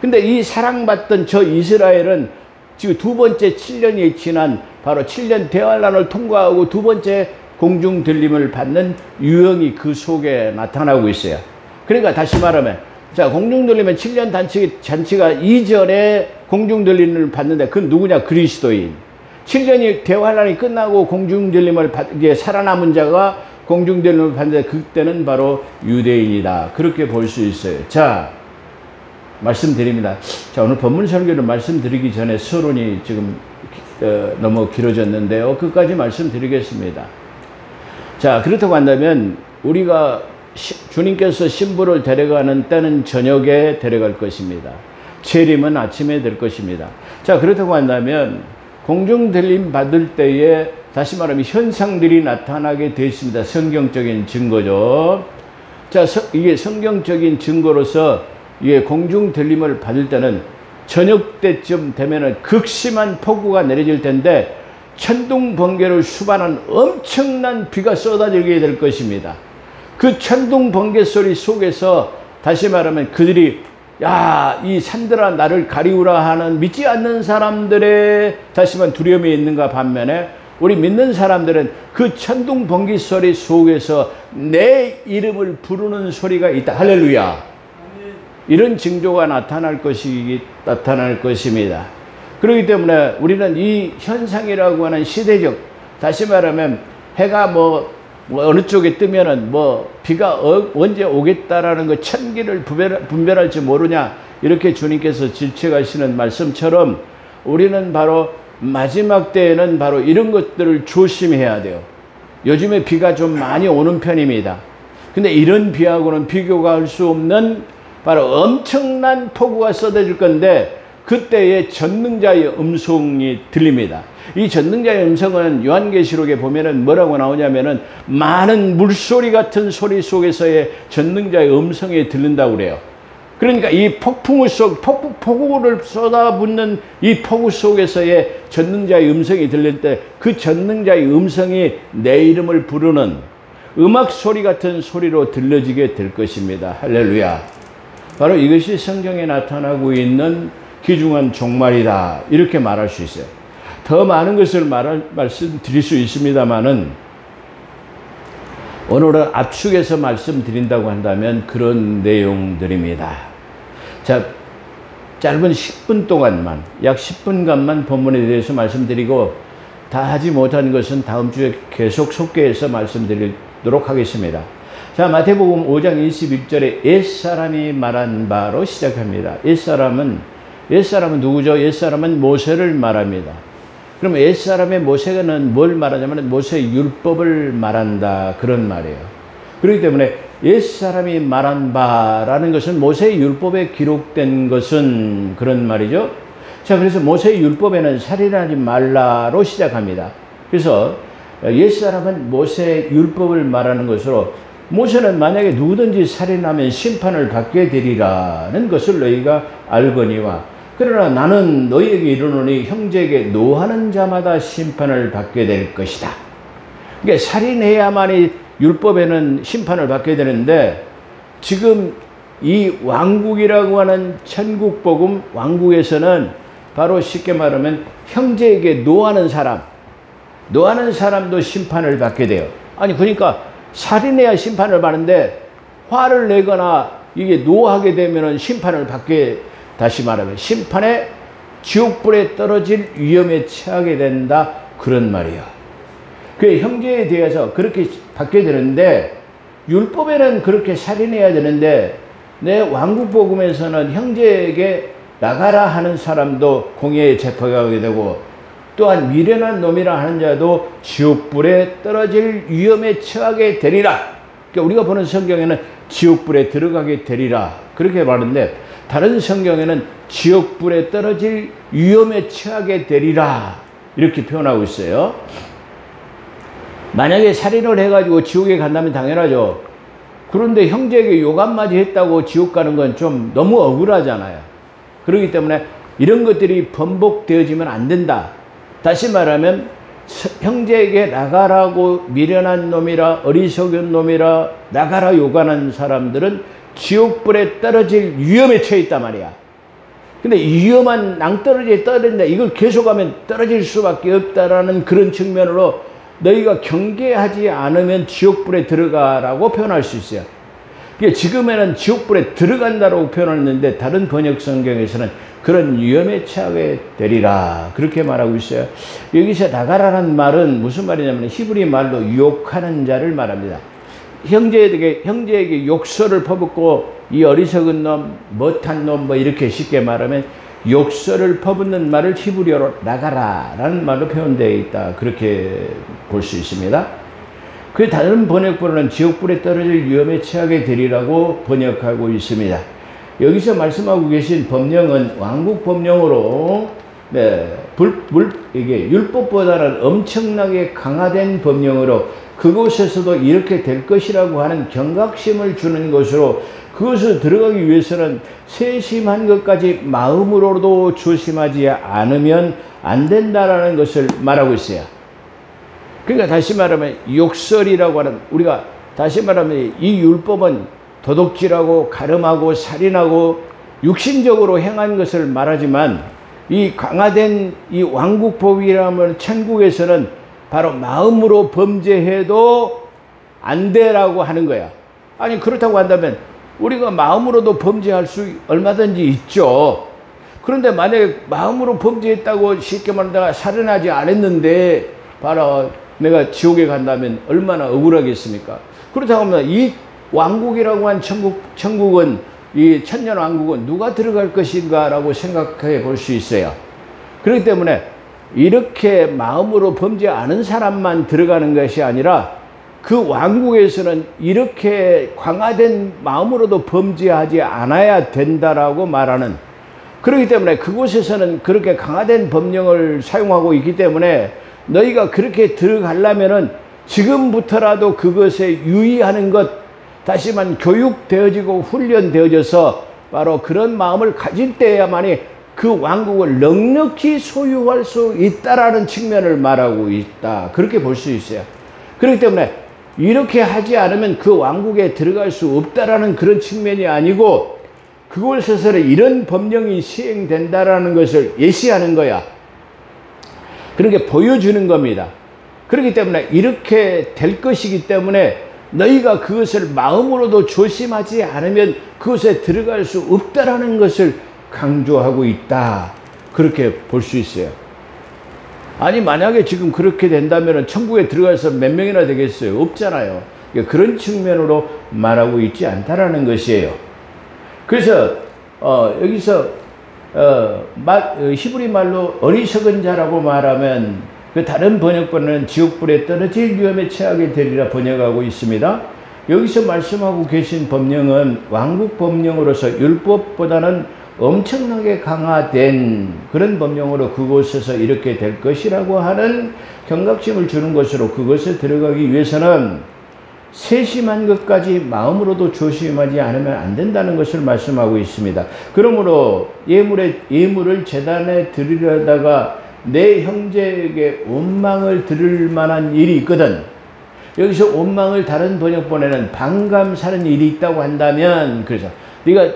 근데 이 사랑받던 저 이스라엘은 지금 두 번째 7년이 지난 바로 7년 대환란을 통과하고 두 번째 공중 들림을 받는 유형이 그 속에 나타나고 있어요. 그러니까 다시 말하면, 자, 공중 들림은 7년 잔치가 이전에 공중 들림을 받는데 그건 누구냐? 그리스도인. 7년이 대환란이 끝나고 공중 들림을 살아남은 자가 공중 들림을 받는데 그때는 바로 유대인이다. 그렇게 볼 수 있어요. 자, 말씀드립니다. 자, 오늘 본문 설교를 말씀드리기 전에 서론이 지금 너무 길어졌는데요. 끝까지 말씀드리겠습니다. 자, 그렇다고 한다면 우리가 주님께서 신부를 데려가는 때는 저녁에 데려갈 것입니다. 재림은 아침에 될 것입니다. 자, 그렇다고 한다면 공중 들림 받을 때에 다시 말하면 현상들이 나타나게 되어 있습니다. 성경적인 증거죠. 자, 이게 성경적인 증거로서 이게 공중 들림을 받을 때는 저녁 때쯤 되면은 극심한 폭우가 내려질 텐데 천둥 번개를 수반한 엄청난 비가 쏟아지게 될 것입니다. 그 천둥 번개 소리 속에서 다시 말하면 그들이, 야, 이 산들아 나를 가리우라 하는 믿지 않는 사람들의 다시 말하면 두려움이 있는가 반면에 우리 믿는 사람들은 그 천둥 번개 소리 속에서 내 이름을 부르는 소리가 있다. 할렐루야. 이런 징조가 나타날 것입니다. 그렇기 때문에 우리는 이 현상이라고 하는 시대적, 다시 말하면 해가 어느 쪽에 뜨면은 비가 언제 오겠다라는 그 천기를 분별할지 모르냐, 이렇게 주님께서 질책하시는 말씀처럼 우리는 바로 마지막 때에는 바로 이런 것들을 조심해야 돼요. 요즘에 비가 좀 많이 오는 편입니다. 근데 이런 비하고는 비교가 할 수 없는 바로 엄청난 폭우가 쏟아질 건데 그때의 전능자의 음성이 들립니다. 이 전능자의 음성은 요한계시록에 보면은 뭐라고 나오냐면은 많은 물소리 같은 소리 속에서의 전능자의 음성이 들린다고 그래요. 그러니까 이 폭우를 쏟아붓는 이 폭우 속에서의 전능자의 음성이 들릴 때 그 전능자의 음성이 내 이름을 부르는 음악 소리 같은 소리로 들려지게 될 것입니다. 할렐루야. 바로 이것이 성경에 나타나고 있는 귀중한 종말이다. 이렇게 말할 수 있어요. 더 많은 것을 말씀드릴 수 있습니다만은 오늘은 압축해서 말씀드린다고 한다면 그런 내용들입니다. 자, 짧은 10분 동안만, 약 10분간만 본문에 대해서 말씀드리고 다 하지 못한 것은 다음 주에 계속 속개해서 말씀드리도록 하겠습니다. 자, 마태복음 5장 21절에 옛사람이 말한 바로 시작합니다. 옛사람은 누구죠? 옛사람은 모세를 말합니다. 그럼 옛사람의 모세는 뭘 말하냐면 모세의 율법을 말한다, 그런 말이에요. 그렇기 때문에 옛사람이 말한 바라는 것은 모세의 율법에 기록된 것은 그런 말이죠. 자, 그래서 모세의 율법에는 살인하지 말라로 시작합니다. 그래서 옛사람은 모세의 율법을 말하는 것으로 모세는 만약에 누구든지 살인하면 심판을 받게 되리라는 것을 너희가 알거니와 그러나 나는 너희에게 이르노니 형제에게 노하는 자마다 심판을 받게 될 것이다. 그러니까 살인해야만이 율법에는 심판을 받게 되는데 지금 이 왕국이라고 하는 천국복음 왕국에서는 바로 쉽게 말하면 형제에게 노하는 사람도 심판을 받게 돼요. 아니 그러니까 살인해야 심판을 받는데 화를 내거나 이게 노하게 되면은 심판을 받게, 다시 말하면 심판에 지옥불에 떨어질 위험에 처하게 된다, 그런 말이야. 그 형제에 대해서 그렇게 받게 되는데 율법에는 그렇게 살인해야 되는데 내 왕국복음에서는 형제에게 나가라 하는 사람도 공의에 재판하게 되고 또한 미련한 놈이라 하는 자도 지옥불에 떨어질 위험에 처하게 되리라. 그러니까 우리가 보는 성경에는 지옥불에 들어가게 되리라 그렇게 말하는데 다른 성경에는 지옥불에 떨어질 위험에 처하게 되리라 이렇게 표현하고 있어요. 만약에 살인을 해가지고 지옥에 간다면 당연하죠. 그런데 형제에게 욕 한마디 했다고 지옥 가는 건 좀 너무 억울하잖아요. 그렇기 때문에 이런 것들이 번복되어지면 안 된다. 다시 말하면 형제에게 나가라고 미련한 놈이라 어리석은 놈이라 나가라 욕하는 사람들은 지옥불에 떨어질 위험에 처해 있단 말이야. 근데 위험한 낭떠러지에 떨어진다, 이걸 계속하면 떨어질 수밖에 없다라는 그런 측면으로 너희가 경계하지 않으면 지옥불에 들어가라고 표현할 수 있어요. 지금에는 지옥불에 들어간다라고 표현했는데 다른 번역 성경에서는 그런 위험에 처하게 되리라 그렇게 말하고 있어요. 여기서 나가라는 말은 무슨 말이냐면 히브리 말로 욕하는 자를 말합니다. 형제에게 욕설을 퍼붓고 이 어리석은 놈, 못한 놈 뭐 이렇게 쉽게 말하면 욕설을 퍼붓는 말을 히브리어로 나가라라는 말로 표현되어 있다 그렇게 볼 수 있습니다. 그 다른 번역본은 지옥불에 떨어질 위험에 처하게 되리라고 번역하고 있습니다. 여기서 말씀하고 계신 법령은 왕국 법령으로 이게 율법보다는 엄청나게 강화된 법령으로 그곳에서도 이렇게 될 것이라고 하는 경각심을 주는 것으로 그것을 들어가기 위해서는 세심한 것까지 마음으로도 조심하지 않으면 안 된다라는 것을 말하고 있어요. 그러니까 다시 말하면 욕설이라고 하는, 우리가 다시 말하면 이 율법은 도둑질하고 가름하고 살인하고 육신적으로 행한 것을 말하지만 이 강화된 이 왕국법이라면 천국에서는 바로 마음으로 범죄해도 안 되라고 하는 거야. 아니 그렇다고 한다면 우리가 마음으로도 범죄할 수 얼마든지 있죠. 그런데 만약에 마음으로 범죄했다고 쉽게 말하다가 살인하지 않았는데 바로 내가 지옥에 간다면 얼마나 억울하겠습니까? 그렇다고 하면 이 왕국이라고 한 천국은 이 천년왕국은 누가 들어갈 것인가 라고 생각해 볼 수 있어요. 그렇기 때문에 이렇게 마음으로 범죄 않은 사람만 들어가는 것이 아니라 그 왕국에서는 이렇게 강화된 마음으로도 범죄하지 않아야 된다라고 말하는, 그렇기 때문에 그곳에서는 그렇게 강화된 법령을 사용하고 있기 때문에 너희가 그렇게 들어가려면은 지금부터라도 그것에 유의하는 것, 다시 말하면 교육되어지고 훈련되어져서 바로 그런 마음을 가질 때야만이 그 왕국을 넉넉히 소유할 수 있다라는 측면을 말하고 있다. 그렇게 볼 수 있어요. 그렇기 때문에 이렇게 하지 않으면 그 왕국에 들어갈 수 없다라는 그런 측면이 아니고 그곳에서는 이런 법령이 시행된다라는 것을 예시하는 거야. 그렇게 보여주는 겁니다. 그렇기 때문에 이렇게 될 것이기 때문에 너희가 그것을 마음으로도 조심하지 않으면 그것에 들어갈 수 없다라는 것을 강조하고 있다. 그렇게 볼 수 있어요. 아니 만약에 지금 그렇게 된다면 천국에 들어가서 몇 명이나 되겠어요? 없잖아요. 그런 측면으로 말하고 있지 않다라는 것이에요. 그래서 여기서 히브리 말로 어리석은 자라고 말하면 그 다른 번역본은 지옥불에 떨어질 위험에 처하게 되리라 번역하고 있습니다. 여기서 말씀하고 계신 법령은 왕국 법령으로서 율법보다는 엄청나게 강화된 그런 법령으로 그곳에서 이렇게 될 것이라고 하는 경각심을 주는 것으로, 그것에 들어가기 위해서는 세심한 것까지 마음으로도 조심하지 않으면 안 된다는 것을 말씀하고 있습니다. 그러므로 예물을 제단에 드리려다가 내 형제에게 원망을 들을 만한 일이 있거든. 여기서 원망을 다른 번역본에는 반감 사는 일이 있다고 한다면, 그래서 네가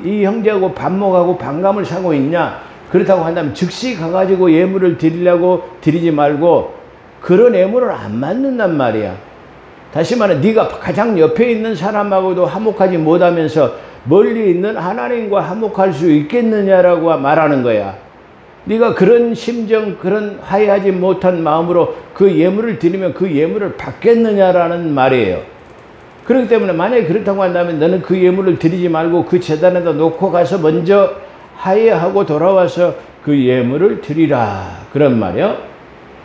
이 형제하고 반목하고 반감을 사고 있냐? 그렇다고 한다면 즉시 가가지고 예물을 드리려고 드리지 말고 그런 예물을 안 맞는단 말이야. 다시 말해, 네가 가장 옆에 있는 사람하고도 화목하지 못하면서 멀리 있는 하나님과 화목할 수 있겠느냐라고 말하는 거야. 네가 그런 심정, 그런 화해하지 못한 마음으로 그 예물을 드리면 그 예물을 받겠느냐라는 말이에요. 그렇기 때문에 만약에 그렇다고 한다면 너는 그 예물을 드리지 말고 그 제단에다 놓고 가서 먼저 화해하고 돌아와서 그 예물을 드리라, 그런 말이요.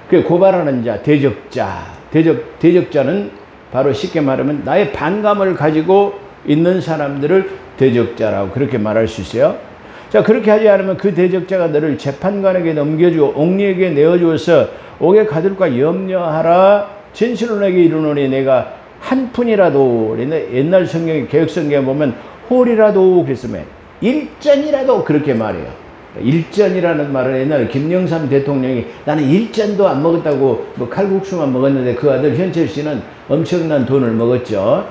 그 고발하는 자, 대적자. 대적자는 바로 쉽게 말하면 나의 반감을 가지고 있는 사람들을 대적자라고 그렇게 말할 수 있어요. 자, 그렇게 하지 않으면 그 대적자가 너를 재판관에게 넘겨주고 옥리에게 내어주어서 옥에 가둘까 염려하라. 진실로 내게 이르노니 내가 한 푼이라도, 옛날 성경에 개혁성경에 보면 홀이라도 그랬으면 일전이라도 그렇게 말해요. 일전이라는 말은 옛날에 김영삼 대통령이 나는 일전도 안 먹었다고 뭐 칼국수만 먹었는데 그 아들 현철 씨는 엄청난 돈을 먹었죠.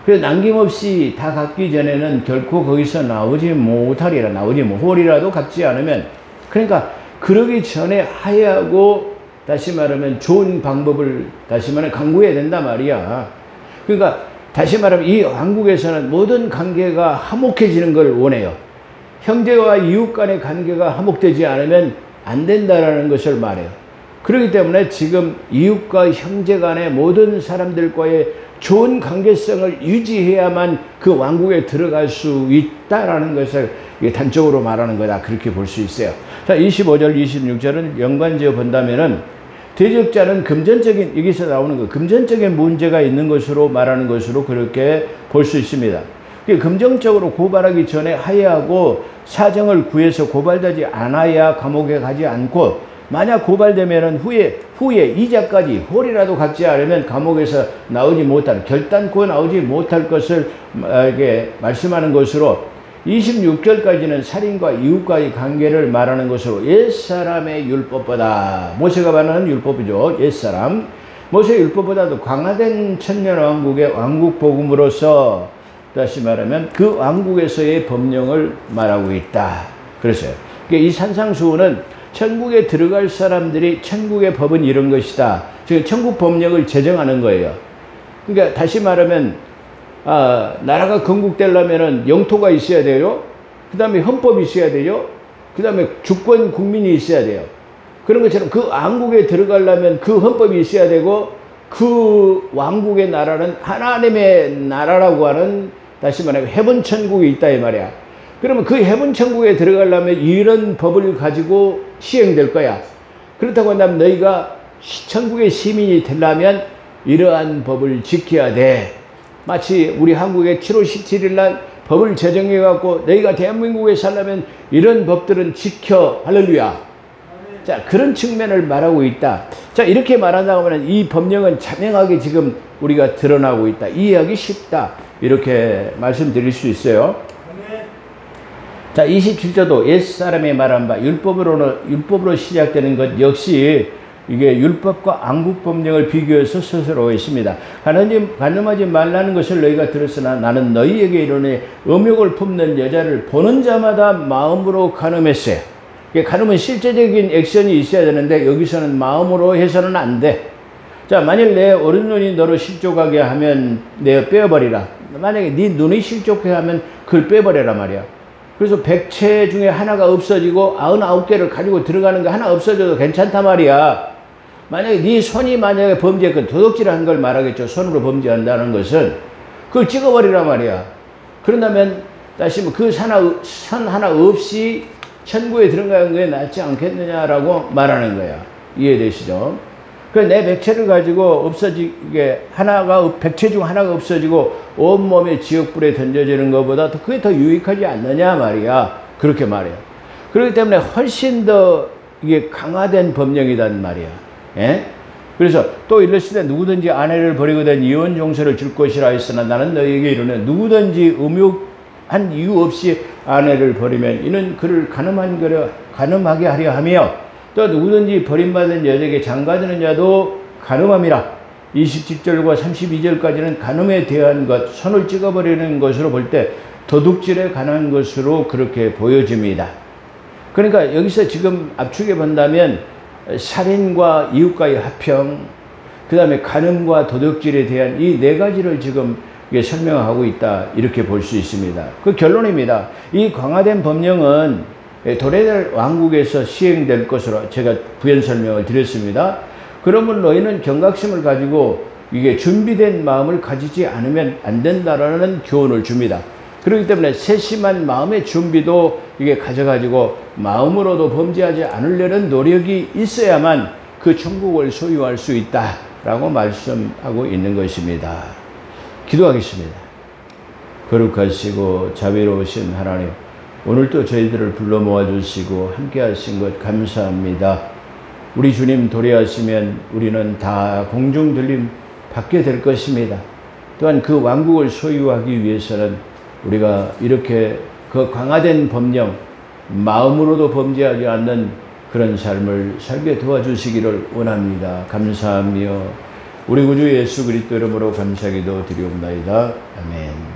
그래서 남김없이 다 갚기 전에는 결코 거기서 나오지 못하리라. 나오지 뭐 홀이라도 갚지 않으면, 그러니까 그러기 전에 하야하고 다시 말하면 좋은 방법을 다시 말하면 강구해야 된단 말이야. 그러니까 다시 말하면 이 왕국에서는 모든 관계가 화목해지는 걸 원해요. 형제와 이웃 간의 관계가 화목되지 않으면 안 된다라는 것을 말해요. 그렇기 때문에 지금 이웃과 형제 간의 모든 사람들과의 좋은 관계성을 유지해야만 그 왕국에 들어갈 수 있다라는 것을 단적으로 말하는 거다, 그렇게 볼 수 있어요. 자, 25절 26절은 연관지어 본다면은 대적자는 금전적인, 여기서 나오는 거 금전적인 문제가 있는 것으로 말하는 것으로 그렇게 볼 수 있습니다. 금전적으로 고발하기 전에 하야하고 사정을 구해서 고발되지 않아야 감옥에 가지 않고, 만약 고발되면은 후에 이자까지 홀이라도 갚지 않으면 감옥에서 나오지 못할, 결단코 나오지 못할 것을 이렇게 말씀하는 것으로, 26절까지는 살인과 이웃과의 관계를 말하는 것으로 옛사람의 율법보다, 모세가 말하는 율법이죠. 옛사람 모세의 율법보다도 강화된 천년왕국의 왕국 복음으로서 다시 말하면 그 왕국에서의 법령을 말하고 있다. 그랬어요. 이 산상수훈은 천국에 들어갈 사람들이 천국의 법은 이런 것이다, 지금 천국 법령을 제정하는 거예요. 그러니까 다시 말하면 나라가 건국되려면 영토가 있어야 돼요. 그 다음에 헌법이 있어야 돼요. 그 다음에 주권 국민이 있어야 돼요. 그런 것처럼 그 왕국에 들어가려면 그 헌법이 있어야 되고, 그 왕국의 나라는 하나님의 나라라고 하는, 다시 말하면 해본 천국이 있다 이 말이야. 그러면 그 해본 천국에 들어가려면 이런 법을 가지고 시행될 거야. 그렇다고 한다면 너희가 천국의 시민이 되려면 이러한 법을 지켜야 돼. 마치 우리 한국에 7월 17일 날 법을 제정해 갖고 너희가 대한민국에 살려면 이런 법들은 지켜. 할렐루야. 자, 그런 측면을 말하고 있다. 자, 이렇게 말한다고 하면 이 법령은 자명하게 지금 우리가 드러나고 있다. 이해하기 쉽다. 이렇게 말씀드릴 수 있어요. 자, 27절도 옛사람이 말한 바 율법으로 시작되는 것 역시 이게 율법과 왕국법령을 비교해서 스스로 있습니다. 간음하지 말라는 것을 너희가 들었으나 나는 너희에게 이르노니 음욕을 품는 여자를 보는 자마다 마음으로 간음했어요. 간음은 실제적인 액션이 있어야 되는데 여기서는 마음으로 해서는 안 돼. 자, 만일 내 오른눈이 너로 실족하게 하면 내어 빼어버리라. 만약에 네 눈이 실족하게 하면 그걸 빼버려라 말이야. 그래서 100채 중에 하나가 없어지고 99개를 가지고 들어가는 거 하나 없어져도 괜찮단 말이야. 만약에 네 손이 만약에 범죄했건 도둑질한 걸 말하겠죠. 손으로 범죄한다는 것은 그걸 찍어버리란 말이야. 그런다면 다시 그 선 하나 없이 천국에 들어가는 게 낫지 않겠느냐라고 말하는 거야. 이해되시죠? 그 내 백체를 가지고 없어지게 백체 중 하나가 없어지고 온몸에 지옥불에 던져지는 것보다 그게 더 유익하지 않느냐 말이야. 그렇게 말해요. 그렇기 때문에 훨씬 더 이게 강화된 법령이란 말이야. 예? 그래서 또 이르시되 누구든지 아내를 버리거든 이혼 용서를 줄 것이라 했으나 나는 너희에게 이르노니 누구든지 음욕한 이유 없이 아내를 버리면 이는 그를 간음하게 하려 하며 또 누구든지 버림받은 여자에게 장가드는 자도 간음함이라. 27절과 32절까지는 간음에 대한 것, 손을 찍어버리는 것으로 볼 때 도둑질에 관한 것으로 그렇게 보여집니다. 그러니까 여기서 지금 압축해 본다면 살인과 이웃과의 화평, 그 다음에 간음과 도둑질에 대한 이 네 가지를 지금 설명하고 있다, 이렇게 볼 수 있습니다. 그 결론입니다. 이 강화된 법령은 도래될 왕국에서 시행될 것으로 제가 부연 설명을 드렸습니다. 그러면 너희는 경각심을 가지고 이게 준비된 마음을 가지지 않으면 안 된다라는 교훈을 줍니다. 그렇기 때문에 세심한 마음의 준비도 이게 가져가지고 마음으로도 범죄하지 않으려는 노력이 있어야만 그 천국을 소유할 수 있다라고 말씀하고 있는 것입니다. 기도하겠습니다. 거룩하시고 자비로우신 하나님, 오늘도 저희들을 불러 모아주시고 함께 하신 것 감사합니다. 우리 주님 도래하시면 우리는 다 공중 들림 받게 될 것입니다. 또한 그 왕국을 소유하기 위해서는 우리가 이렇게 그 강화된 법령, 마음으로도 범죄하지 않는 그런 삶을 살게 도와주시기를 원합니다. 감사하며 우리 구주 예수 그리스도 이름으로 감사기도 드리옵나이다. 아멘.